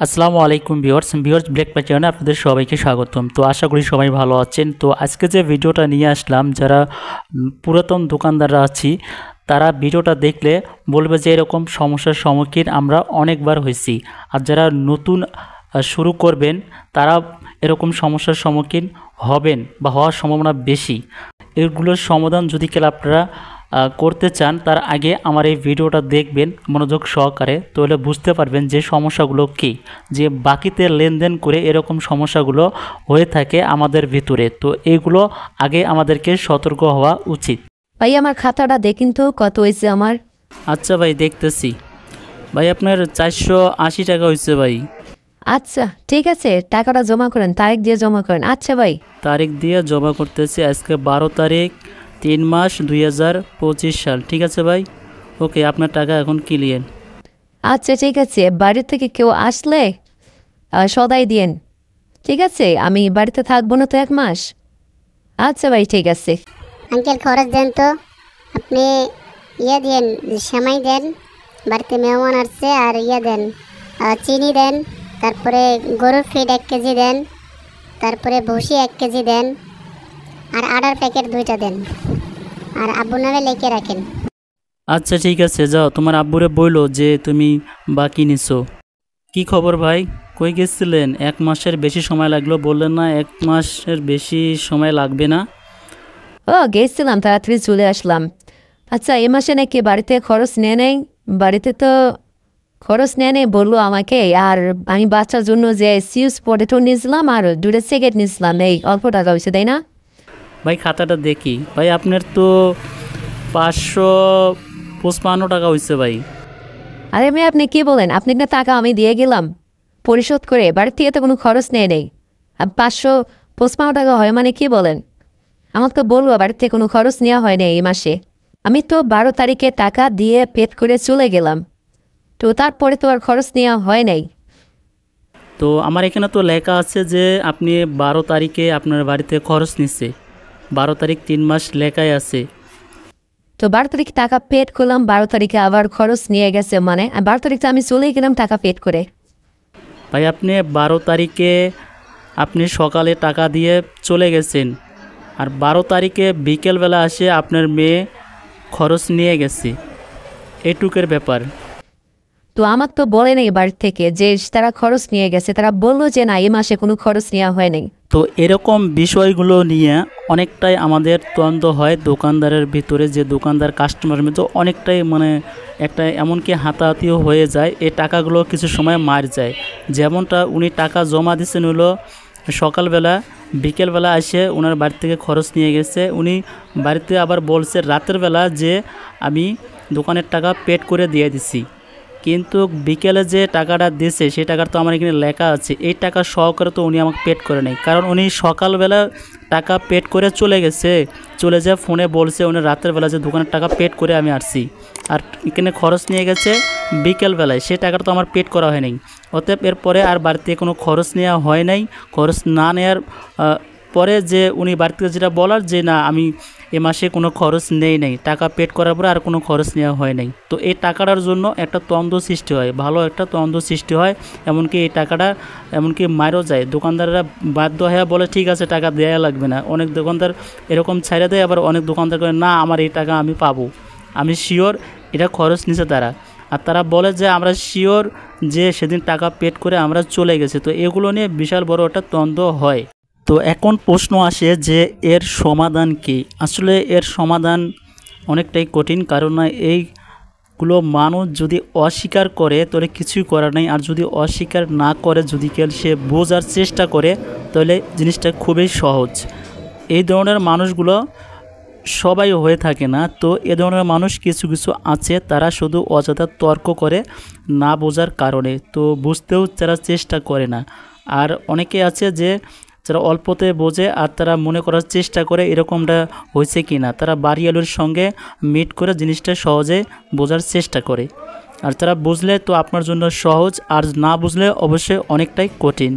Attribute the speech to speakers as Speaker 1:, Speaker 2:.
Speaker 1: আসসালামু আলাইকুম viewers breakfast চ্যানেলে আপনাদের সবাইকে স্বাগতম। তো আশা করি সবাই ভালো আছেন। তো আজকে যে ভিডিওটা নিয়ে আসলাম, যারা পুরাতন দোকানদাররা আছি তারা ভিডিওটা দেখলে বলবে যে এরকম সমস্যার সম্মুখীন আমরা অনেকবার হয়েছি। আর যারা নতুন শুরু করবেন তারা এরকম সমস্যার সম্মুখীন হবেন বা হওয়ার সম্ভাবনা বেশি। এগুলোর সমাধান যদি কেউ আপনারা করতে চান তার আগে আমার এই ভিডিওটা দেখবেন মনোযোগ সহকারে, তাহলে বুঝতে পারবেন যে সমস্যাগুলো কী, যে বাকিতে লেনদেন করে এরকম সমস্যাগুলো হয়ে থাকে আমাদের ভিতরে। তো এগুলো আগে আমাদেরকে সতর্ক হওয়া উচিত।
Speaker 2: ভাই আমার খাতাটা দেখুন তো কত হয়েছে আমার।
Speaker 1: আচ্ছা ভাই, দেখতেছি। ভাই আপনার 480 টাকা হয়েছে ভাই।
Speaker 2: আচ্ছা ঠিক আছে, টাকাটা জমা করেন, তারিখ দিয়ে জমা করেন। আচ্ছা ভাই,
Speaker 1: তারিখ দিয়ে জমা করতেছি আজকে 12 তারিখ 3 মাস 2025 সাল। ঠিক আছে ভাই, ওকে, আপনার টাকা এখন ক্লিয়ার।
Speaker 2: আচ্ছা ঠিক আছে, বাড়ি থেকে কেউ আসলে সদাই দিয়েন। ঠিক আছে, আমি বাড়িতে থাকবো না তো 1 মাস। আচ্ছা ভাই ঠিক আছে।
Speaker 3: আঙ্কেল খরচ দেন তো, আপনি দেন, সেমাই দেন, বাড়িতে মেহমান আসছে, আর দেন চিনি দেন, তারপরে গরুর ফিড 1 কেজি দেন, তারপরে ভুসি 1 কেজি দেন, আর আটার প্যাকেট 2টা দেন, আর আব্বুর নামে লিখে রাখেন।
Speaker 1: আচ্ছা ঠিক আছে, যাও তোমার আব্বুরে বইলো যে তুমি বাকি নিছো। কি খবর ভাই, কই গেছিলেন? 1 মাসের বেশি সময় লাগলো, বললেন না 1 মাসের বেশি সময় লাগবে না?
Speaker 2: ও গেছিলাম, তাড়াতাড়ি চলে আসলাম। আচ্ছা এ মাসে নাকি বাড়িতে খরচ নেয় নেই? বাড়িতে তো খরচ নেয় নেই বললো আমাকে। আর আমি বাচ্চার জন্য যে সিউস পটেটো নিয়েছিলাম আর 2টা সিগারেট নিয়েছিলাম, এই অল্প টাকা হয়েছে তাই না?
Speaker 1: ভাই খাতাটা দেখি। ভাই আপনার তো 555 টাকা হয়েছে ভাই।
Speaker 2: আরে মেয়ে আপনি কি বলেন? আপনি না টাকা আমি দিয়ে গেলাম পরিশোধ করে, বাড়ির থেকে তো কোনো খরচ নেই নেই। আর 555 টাকা হয় মানে কি বলেন? আমাকে বলবো বাড়ির থেকে কোনো খরচ নেওয়া হয় না এই মাসে। আমি তো 12 তারিখে টাকা দিয়ে পেড করে চলে গেলাম, তো তারপরে তো আর খরচ নেওয়া হয় নাই।
Speaker 1: তো আমার এখানে তো লেখা আছে যে আপনি 12 তারিখে আপনার বাড়িতে খরচ নিচ্ছে। 12 তারিখ 3 মাস লেখাই আছে।
Speaker 2: তো 12 তারিখে টাকা পেড করলাম, 12 তারিখে আবার খরচ নিয়ে গেছে, মানে 12 তারিখে আমি চলে গেলাম টাকা পেড করে।
Speaker 1: ভাই আপনি 12 তারিখে আপনি সকালে টাকা দিয়ে চলে গেছেন, আর 12 তারিখে বিকেলবেলা আসে আপনার মেয়ে খরচ নিয়ে গেছে, এটুকের ব্যাপার।
Speaker 2: তো আমার তো বলে নেই বাড়ির থেকে যে তারা খরচ নিয়ে গেছে, তারা বললো যে না এই মাসে কোনো খরচ নেওয়া হয় নাই।
Speaker 1: তো এরকম বিষয়গুলো নিয়ে অনেকটাই আমাদের দ্বন্দ্ব হয় দোকানদারের ভিতরে, যে দোকানদার কাস্টমারের মধ্যে অনেকটাই একটা এমনকি হাতাহাতিও হয়ে যায়। এই টাকাগুলো কিছু সময় মার যায়। যেমনটা উনি টাকা জমা দিচ্ছেন হলো সকালবেলা, বিকেলবেলা এসে ওনার বাড়ি থেকে খরচ নিয়ে গেছে। উনি বাড়িতে আবার বলছে রাতের বেলা যে আমি দোকানের টাকা পেড করে দিয়ে দিছি, কিন্তু বিকেলে যে টাকাটা দিয়েছে সেই টাকার তো আমার এখানে লেখা আছে, এই টাকা সহকারে তো উনি আমাকে পেড করে নেই। কারণ উনি সকালবেলা টাকা পেড করে চলে গেছে, চলে যায় ফোনে বলছে উনি রাতের বেলা যে দোকানের টাকা পেড করে আমি আসছি, আর এখানে খরচ নিয়ে গেছে বিকেলবেলায়, সেই টাকাটা তো আমার পেড করা হয় নাই। অতএব এরপরে আর বাড়িতে কোনো খরচ নেওয়া হয় নাই। খরচ না নেওয়ার পরে যে উনি বাড়ি থেকে যেটা বলার যে না আমি এ মাসে কোনো খরচ নেই টাকা পেড করার পরে আর কোনো খরচ নেওয়া হয় নাই। তো এই টাকাটার জন্য একটা দ্বন্দ্ব সৃষ্টি হয়, ভালো একটা দ্বন্দ্ব সৃষ্টি হয়। এমনকি এই টাকাটা এমনকি মারও যায়। দোকানদাররা বাধ্য হয়ে বলে ঠিক আছে টাকা দেওয়া লাগবে না। অনেক দোকানদার এরকম ছাইড়ে দেয়, আবার অনেক দোকানদার করে না আমার এই টাকা আমি পাবো, আমি শিওর এটা খরচ নিছে তারা। আর তারা বলে যে আমরা শিওর যে সেদিন টাকা পেড করে আমরা চলে গেছি। তো এগুলো নিয়ে বিশাল বড় একটা দ্বন্দ্ব হয়। তো এখন প্রশ্ন আসে যে এর সমাধান কী? আসলে এর সমাধান অনেকটাই কঠিন, কারণ এইগুলো মানুষ যদি অস্বীকার করে তাহলে কিছুই করার নেই, আর যদি অস্বীকার না করে যদি কেউ সে বোঝার চেষ্টা করে তাহলে জিনিসটা খুবই সহজ। এই ধরনের মানুষগুলো সবাই হয়ে থাকে না। তো এ ধরনের মানুষ কিছু কিছু আছে, তারা শুধু অযথা তর্ক করে না বোঝার কারণে, তো বুঝতেও তারা চেষ্টা করে না। আর অনেকে আছে যে যারা অল্পতে বোঝে আর তারা মনে করার চেষ্টা করে এরকমটা হয়েছে কি না, তারা বাড়ি আলুর সঙ্গে মিট করে জিনিসটা সহজে বোঝার চেষ্টা করে। আর তারা বুঝলে তো আপনার জন্য সহজ, আর না বুঝলে অবশ্যই অনেকটাই কঠিন।